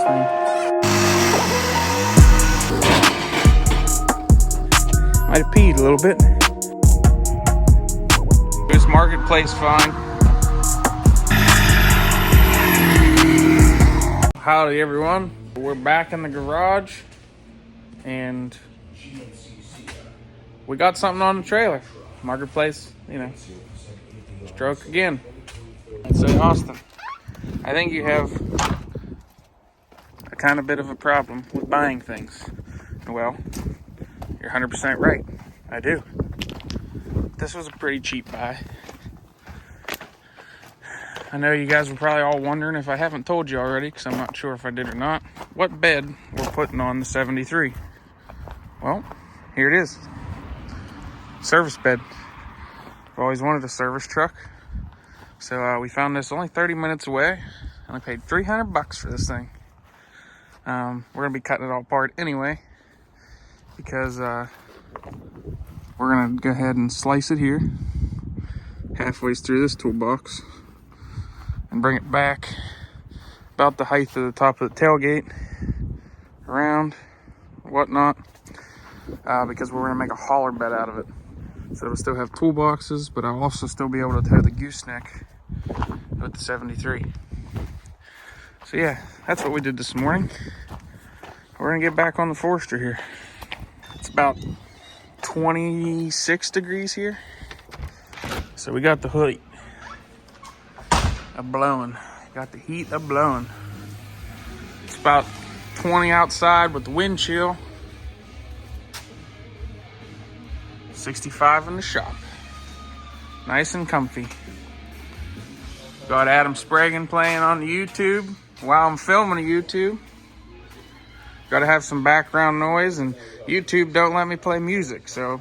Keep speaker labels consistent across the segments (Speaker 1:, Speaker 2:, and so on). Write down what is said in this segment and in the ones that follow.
Speaker 1: frame. Might have peed a little bit. This marketplace fine. Howdy everyone. We're back in the garage and we got something on the trailer. Marketplace, you know, stroke again. So Austin, I think you have a kind of bit of a problem with buying things. Well, you're 100% right. I do. This was a pretty cheap buy. I know you guys were probably all wondering, if I haven't told you already, because I'm not sure if I did or not, what bed we're putting on the 73. Well, here it is. Service bed. I've always wanted a service truck. So we found this only 30 minutes away, and I paid $300 for this thing. We're going to be cutting it all apart anyway, because we're going to go ahead and slice it here, halfway through this toolbox, and bring it back about the height of the top of the tailgate, around, whatnot, because we're going to make a hauler bed out of it. So it'll still have toolboxes, but I'll also still be able to tow the gooseneck with the 73. So yeah, that's what we did this morning. We're gonna get back on the Forester here. It's about 26 degrees here. So we got the heat a-blowing. Got the heat a-blowing. It's about 20 outside with the wind chill. 65 in the shop. Nice and comfy. Got Adam Sprague playing on the YouTube while I'm filming a YouTube. Got to have some background noise, and YouTube don't let me play music, so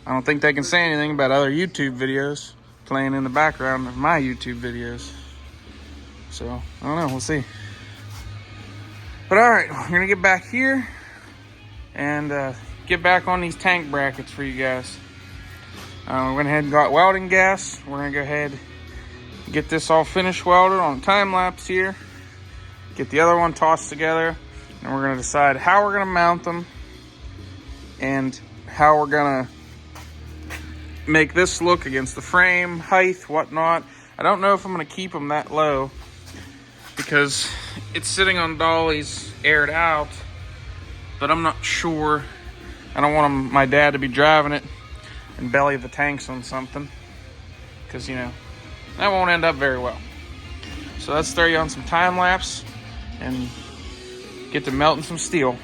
Speaker 1: I don't think they can say anything about other YouTube videos playing in the background of my YouTube videos. So, I don't know, we'll see. But alright, we're going to get back here and get back on these tank brackets for you guys. We went ahead and got welding gas. We're going to go ahead and get this all finished welded on time lapse here. Get the other one tossed together. And we're going to decide how we're going to mount them and how we're going to make this look against the frame, height, whatnot. I don't know if I'm going to keep them that low because it's sitting on dollies aired out, but I'm not sure. I don't want my dad to be driving it and belly the tanks on something, because, you know, that won't end up very well. So let's throw you on some time lapse and get to melting some steel.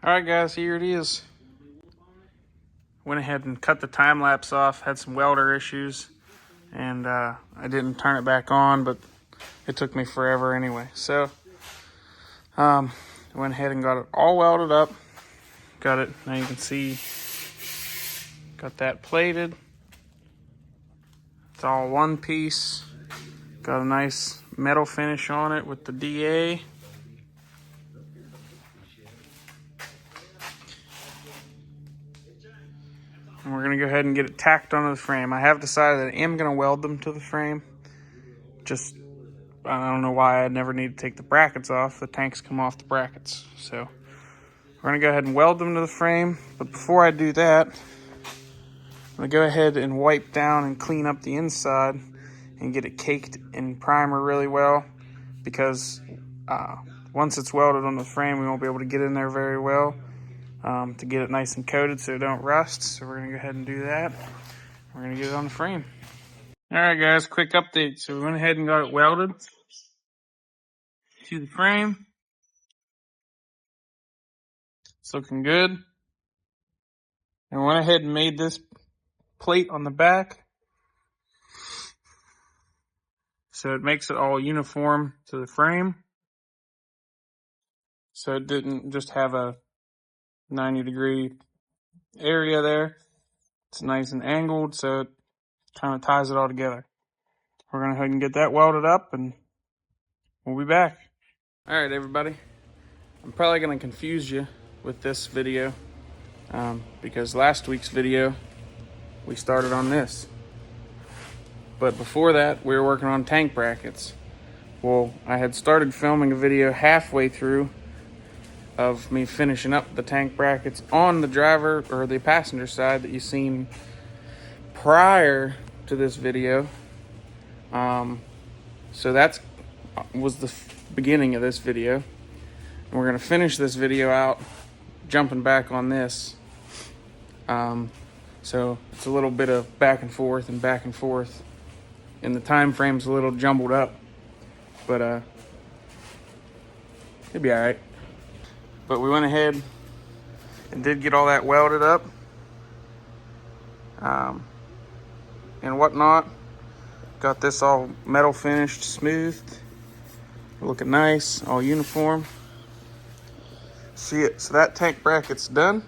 Speaker 1: Alright guys, here it is. Went ahead and cut the time lapse off, had some welder issues, and I didn't turn it back on, but it took me forever anyway. So, went ahead and got it all welded up. Got it, now you can see, got that plated. It's all one piece. Got a nice metal finish on it with the DA. And we're going to go ahead and get it tacked onto the frame. I have decided that I am going to weld them to the frame. Just, I don't know why I never need to take the brackets off. The tanks come off the brackets. So we're going to go ahead and weld them to the frame. But before I do that, I'm going to go ahead and wipe down and clean up the inside and get it caked in primer really well. Because once it's welded on the frame, we won't be able to get in there very well. To get it nice and coated so it don't rust. So we're going to go ahead and do that. We're going to get it on the frame. Alright guys, quick update. So we went ahead and got it welded to the frame. It's looking good. And we went ahead and made this plate on the back, so it makes it all uniform to the frame. so it didn't just have a 90-degree area there. It's nice and angled, so it kind of ties it all together. We're going to go ahead and get that welded up, and we'll be back. All right, everybody. I'm probably going to confuse you with this video because last week's video, we started on this. But before that, we were working on tank brackets. Well, I had started filming a video halfway through of me finishing up the tank brackets on the driver or the passenger side that you seen prior to this video. So that was the beginning of this video. And we're gonna finish this video out jumping back on this. So it's a little bit of back and forth, and the time frame's a little jumbled up, but it'll be all right. But we went ahead and did get all that welded up and whatnot. Got this all metal finished, smoothed, looking nice, all uniform. See it? So that tank bracket's done,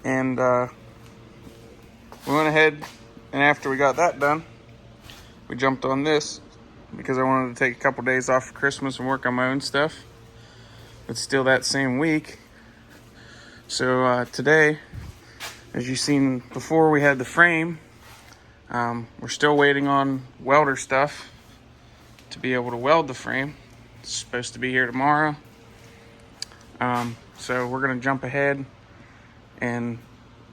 Speaker 1: and we went ahead, and after we got that done, we jumped on this because I wanted to take a couple days off for Christmas and work on my own stuff. It's still that same week. So today, as you've seen before, we had the frame. We're still waiting on welder stuff to be able to weld the frame. It's supposed to be here tomorrow. So we're gonna jump ahead, and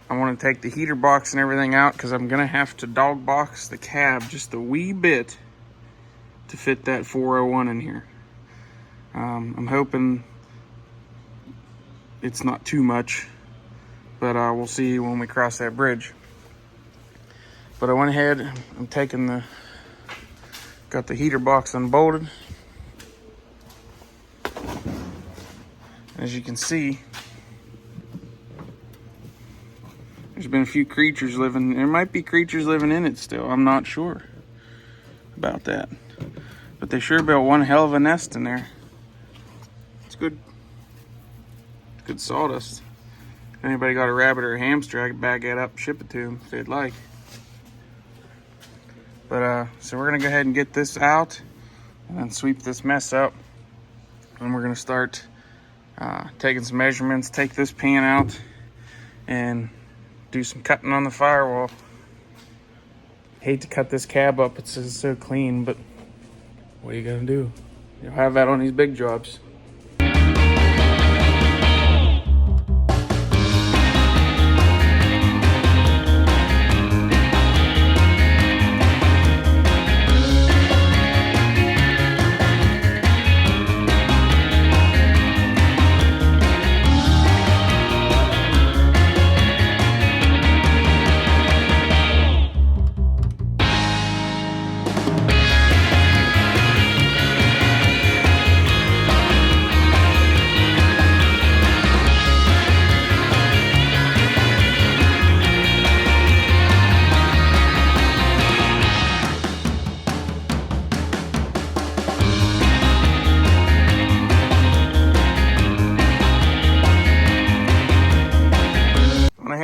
Speaker 1: I want to take the heater box and everything out because I'm gonna have to dog box the cab just a wee bit to fit that 401 in here. I'm hoping it's not too much, but we'll see when we cross that bridge. But I went ahead, I'm taking got the heater box unbolted. As you can see, there's been a few creatures living. There might be creatures living in it still. I'm not sure about that. But they sure built one hell of a nest in there. It's good. It's good sawdust. If anybody got a rabbit or a hamster, I could bag it up and ship it to them if they'd like. But so we're gonna go ahead and get this out and then sweep this mess up. And we're gonna start taking some measurements, take this pan out, and do some cutting on the firewall. Hate to cut this cab up, it's so clean, but what are you gonna do? You'll have that on these big jobs.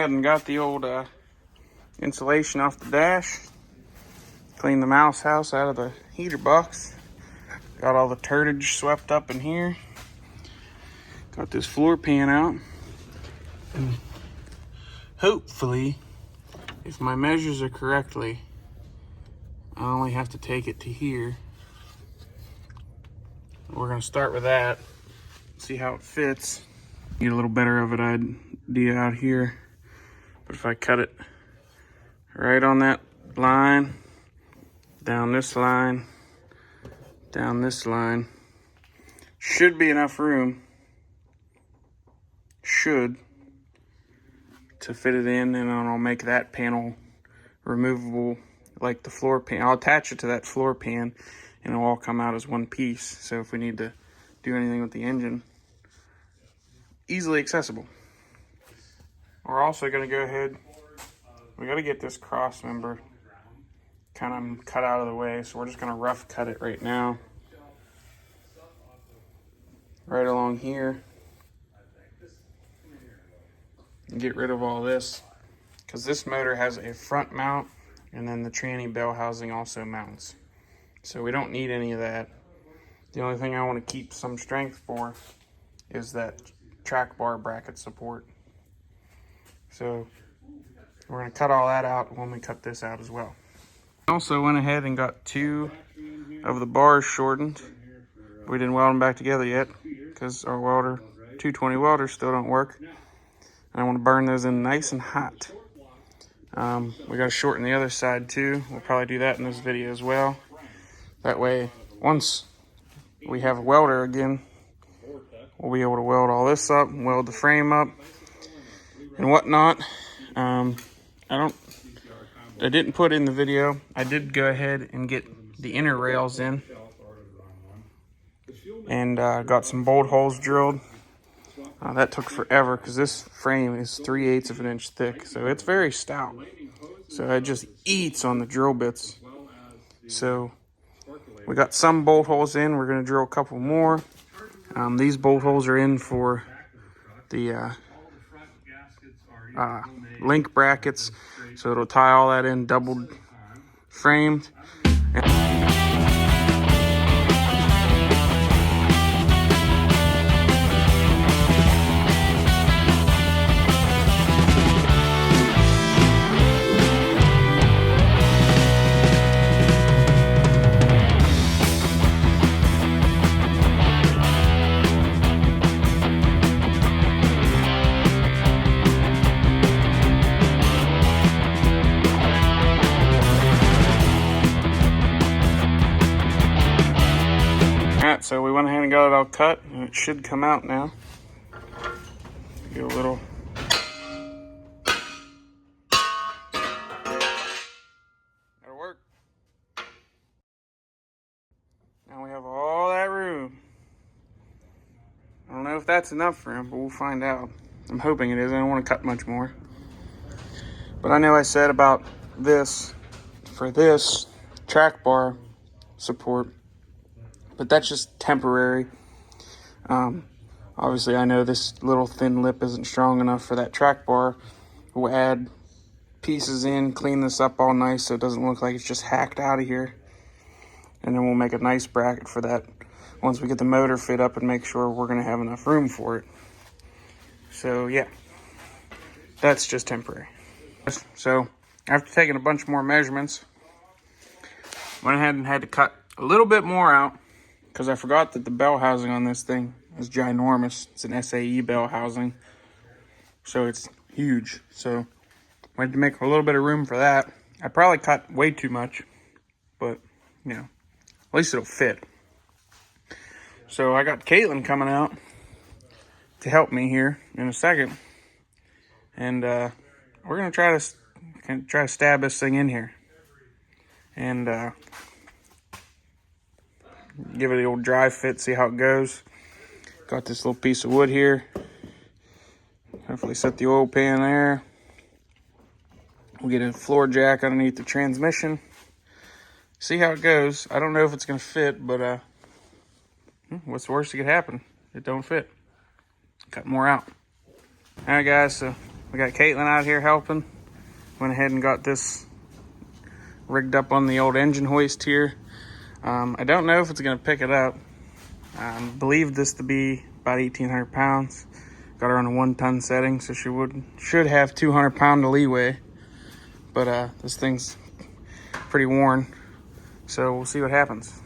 Speaker 1: And got the old insulation off the dash, cleaned the mouse house out of the heater box, got all the turtage swept up in here, got this floor pan out, and hopefully, if my measures are correctly, I only have to take it to here. We're gonna start with that, see how it fits. Get a little better of an idea out here. But if I cut it right on that line, down this line, down this line, should be enough room, to fit it in, and then I'll make that panel removable like the floor pan. I'll attach it to that floor pan, and it'll all come out as one piece. So if we need to do anything with the engine, easily accessible. We're also gonna go ahead, we gotta get this cross member kind of cut out of the way, so we're just gonna rough cut it right now. right along here. And get rid of all this, because this motor has a front mount, and then the tranny bell housing also mounts. So we don't need any of that. The only thing I want to keep some strength for is that track bar bracket support. So we're going to cut all that out when we cut this out as well. Also went ahead and got 2 of the bars shortened. We didn't weld them back together yet because our welder, 220 welders, still don't work. And I want to burn those in nice and hot. We got to shorten the other side too. We'll probably do that in this video as well. That way, once we have a welder again, we'll be able to weld all this up, weld the frame up, and whatnot. I didn't put in the video. I did go ahead and get the inner rails in, and got some bolt holes drilled. That took forever because this frame is 3/8 of an inch thick, so it's very stout. So it just eats on the drill bits. So we got some bolt holes in. We're going to drill a couple more. These bolt holes are in for the link brackets, so it'll tie all that in, double framed. So we went ahead and got it all cut, and it should come out now. Get a little. That'll work. Now we have all that room. I don't know if that's enough for him, but we'll find out. I'm hoping it is. I don't want to cut much more. But I know I said about this, for this track bar support, but that's just temporary. Obviously, I know this little thin lip isn't strong enough for that track bar. We'll add pieces in, clean this up all nice so it doesn't look like it's just hacked out of here. And then we'll make a nice bracket for that once we get the motor fit up and make sure we're going to have enough room for it. So, yeah, that's just temporary. So, after taking a bunch more measurements, went ahead and had to cut a little bit more out, because I forgot that the bell housing on this thing is ginormous. It's an SAE bell housing, so it's huge. So I had to make a little bit of room for that. I probably cut way too much, but, you know, at least it'll fit. So I got Caitlin coming out to help me here in a second, and we're gonna try to stab this thing in here, and give it the old dry fit, see how it goes. Got this little piece of wood here. Hopefully set the oil pan there. We'll get a floor jack underneath the transmission. See how it goes. I don't know if it's going to fit, but what's the worst that could happen? It don't fit. Cut more out. All right, guys, so we got Caitlin out here helping. Went ahead and got this rigged up on the old engine hoist here. I don't know if it's going to pick it up. I believe this to be about 1,800 pounds. Got her on a 1-ton setting, so she should have 200-pound leeway. But this thing's pretty worn, so we'll see what happens.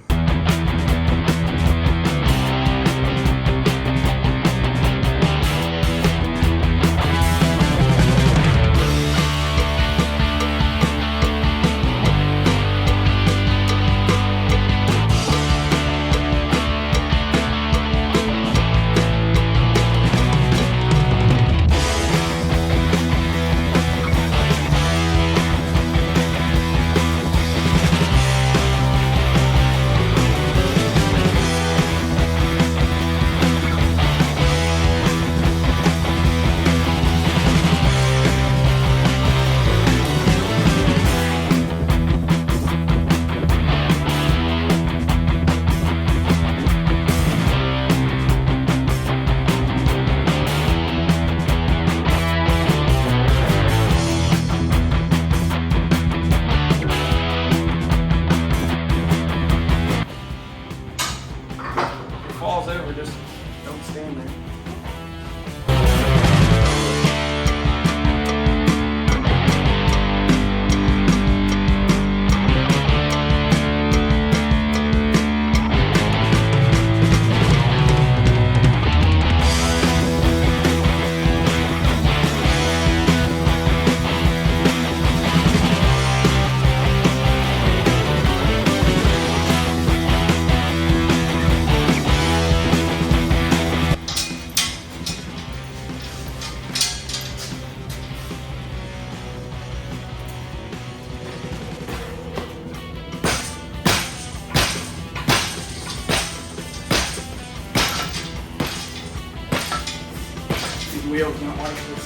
Speaker 1: like this.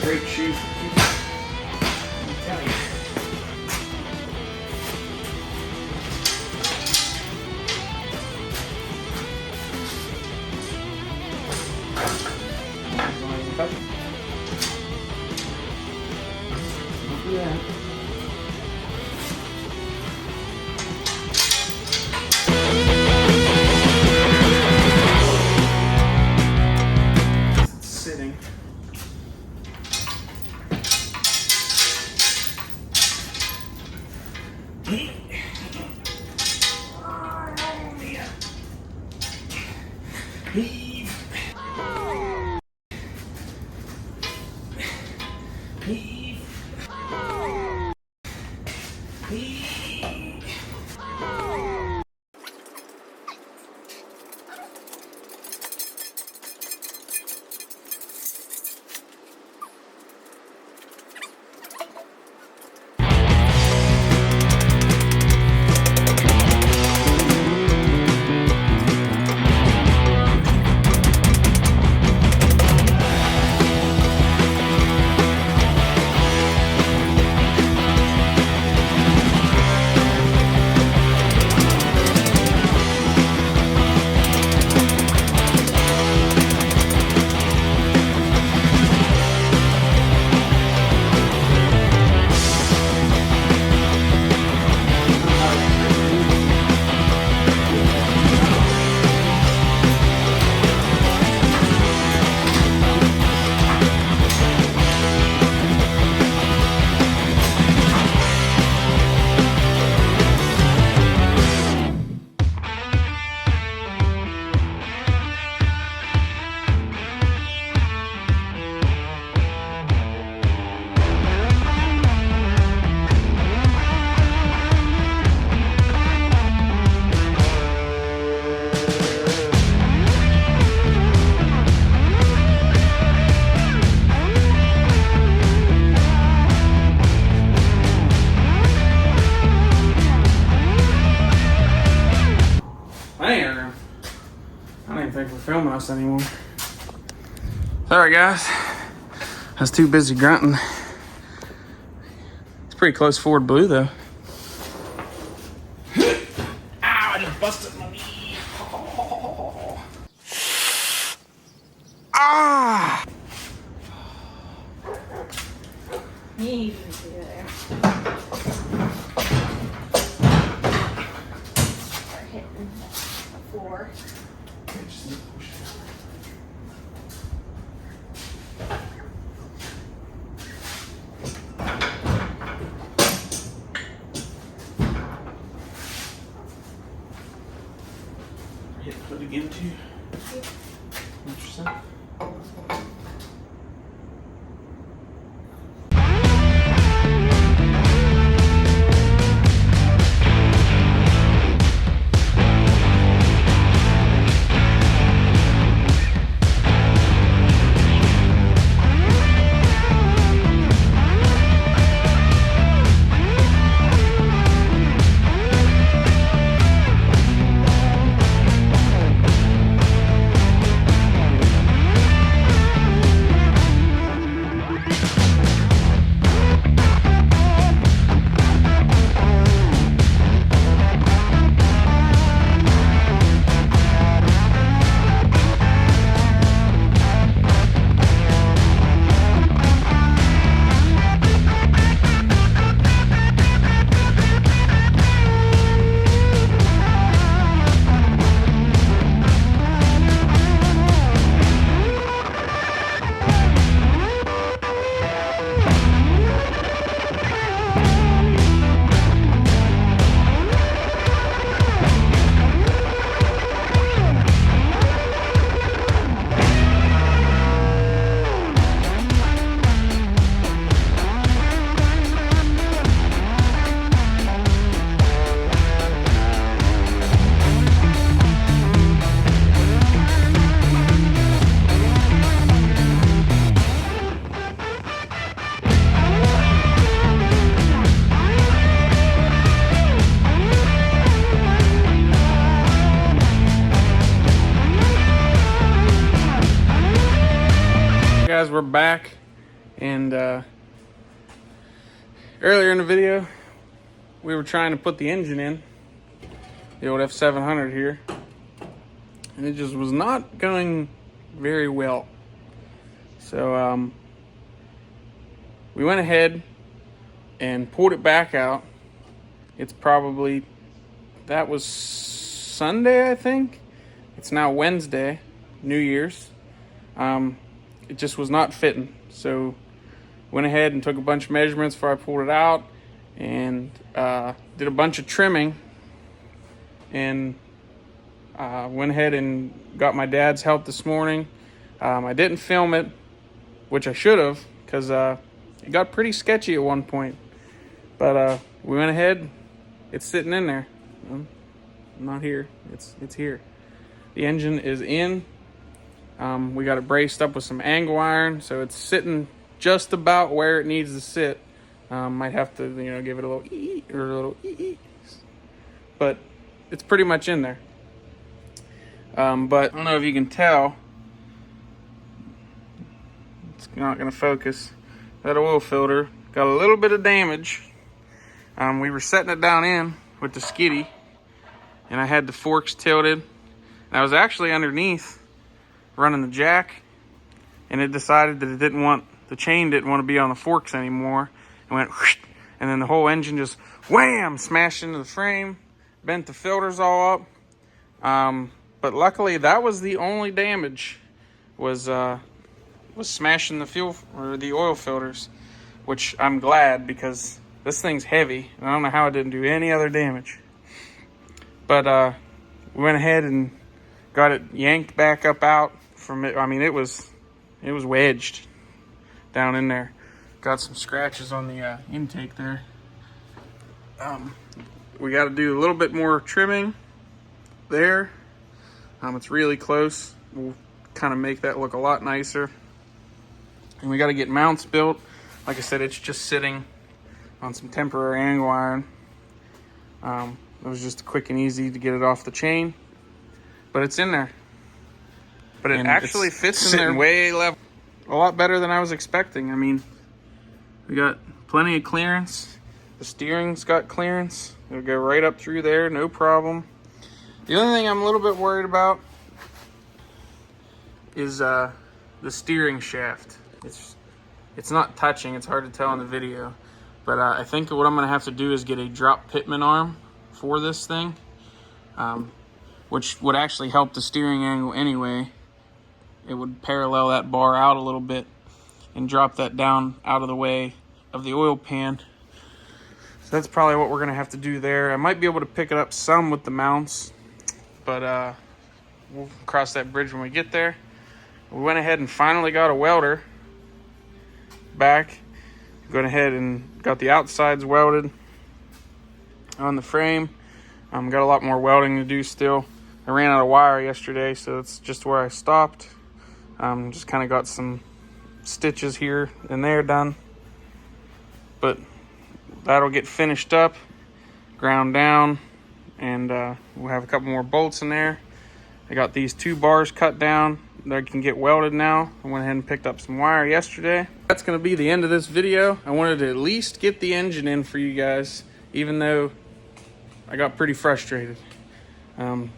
Speaker 1: Great shoes for kids. Let me tell you. Yeah. It's sitting. Heave. Heave. Heave. Man, I don't even think we're filming us anymore. Sorry guys, I was too busy grunting. It's pretty close forward blue though. Ow, I just busted my knee. Oh. Ah!
Speaker 2: You can see there. Start hitting the floor.
Speaker 1: Hit foot again too. Interesting. guys, we're back. And earlier in the video, we were trying to put the engine in, the old f700 here, and it just was not going very well. So we went ahead and pulled it back out. It's probably, that was Sunday, I think. It's now Wednesday, New Year's. It just was not fitting. So went ahead and took a bunch of measurements before I pulled it out, and did a bunch of trimming, and went ahead and got my dad's help this morning. I didn't film it, which I should have, because it got pretty sketchy at one point. But we went ahead. It's sitting in there. Not here. It's here. The engine is in. We got it braced up with some angle iron, so it's sitting just about where it needs to sit. Might have to, give it a little ee or a little ee, but it's pretty much in there. But I don't know if you can tell. It's not going to focus. That oil filter got a little bit of damage. We were setting it down in with the skiddy, and I had the forks tilted. And I was actually underneath running the jack, and it decided that the chain didn't want to be on the forks anymore. It went whoosh, and then the whole engine just wham, smashed into the frame, bent the filters all up. But luckily that was the only damage, was smashing the fuel or the oil filters, which I'm glad, because this thing's heavy and I don't know how it didn't do any other damage. But we went ahead and got it yanked back up out from it. I mean, it was wedged down in there. Got some scratches on the intake there. We got to do a little bit more trimming there. It's really close. We'll kind of make that look a lot nicer. And we got to get mounts built. Like I said, it's just sitting on some temporary angle iron. It was just quick and easy to get it off the chain, but it's in there. But it actually fits in there way level, a lot better than I was expecting. I mean, we got plenty of clearance. The steering's got clearance. It'll go right up through there, no problem. The only thing I'm a little bit worried about is the steering shaft. It's not touching. It's hard to tell in the video, but I think what I'm going to have to do is get a drop pitman arm for this thing, which would actually help the steering angle anyway. It would parallel that bar out a little bit and drop that down out of the way of the oil pan. So that's probably what we're going to have to do there. I might be able to pick it up some with the mounts, but we'll cross that bridge when we get there. We went ahead and finally got a welder back. Went ahead and got the outsides welded on the frame. Got a lot more welding to do still. I ran out of wire yesterday, so that's just where I stopped. Just kind of got some stitches here and there done, but that'll get finished up, ground down, and we'll have a couple more bolts in there. I got these 2 bars cut down that can get welded now. I went ahead and picked up some wire yesterday. That's going to be the end of this video. I wanted to at least get the engine in for you guys, even though I got pretty frustrated. You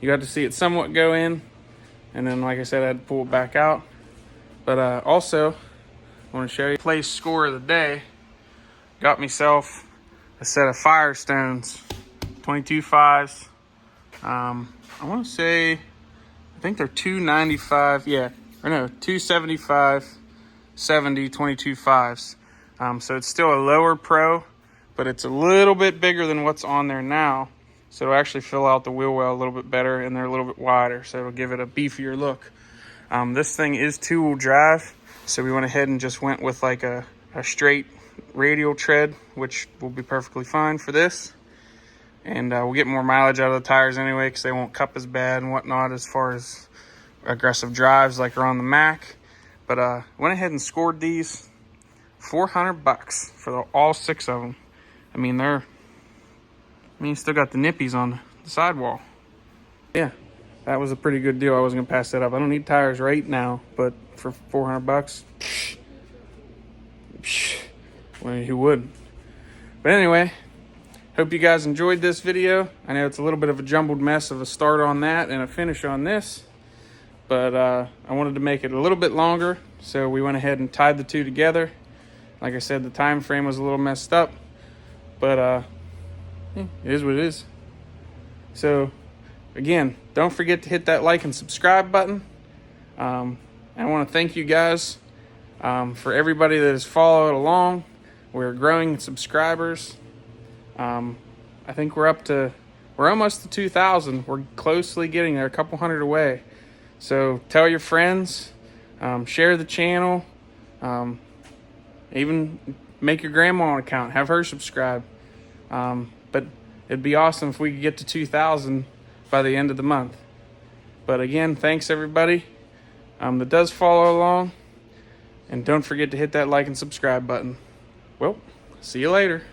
Speaker 1: got to see it somewhat go in, and then, like I said, I had to pull it back out. But also, I want to show you place score of the day. Got myself a set of Firestones, 22.5s. I want to say, I think they're 295, yeah, or no, 275, 70, 22.5s. So it's still a lower pro, but it's a little bit bigger than what's on there now. So it'll actually fill out the wheel well a little bit better, and they're a little bit wider, so it'll give it a beefier look. This thing is 2-wheel drive, so we went ahead and just went with like a straight radial tread, which will be perfectly fine for this. And we'll get more mileage out of the tires anyway, because they won't cup as bad and whatnot as far as aggressive drives like are on the Mac. But went ahead and scored these $400 for all 6 of them. I mean, you still got the nippies on the sidewall. Yeah, that was a pretty good deal. I wasn't gonna pass that up. I don't need tires right now, but for 400 bucks, well, who would? But anyway, hope you guys enjoyed this video. I know it's a little bit of a jumbled mess of a start on that and a finish on this, but I wanted to make it a little bit longer, so we went ahead and tied the two together. Like I said, the time frame was a little messed up, but it is what it is. So again, don't forget to hit that like and subscribe button. I want to thank you guys for everybody that has followed along. We're growing in subscribers. I think we're almost to 2,000. We're closely getting there, a couple hundred away. So tell your friends, share the channel, even make your grandma an account, have her subscribe. But it'd be awesome if we could get to 2,000 by the end of the month. But again, thanks everybody that does follow along. And don't forget to hit that like and subscribe button. Well, see you later.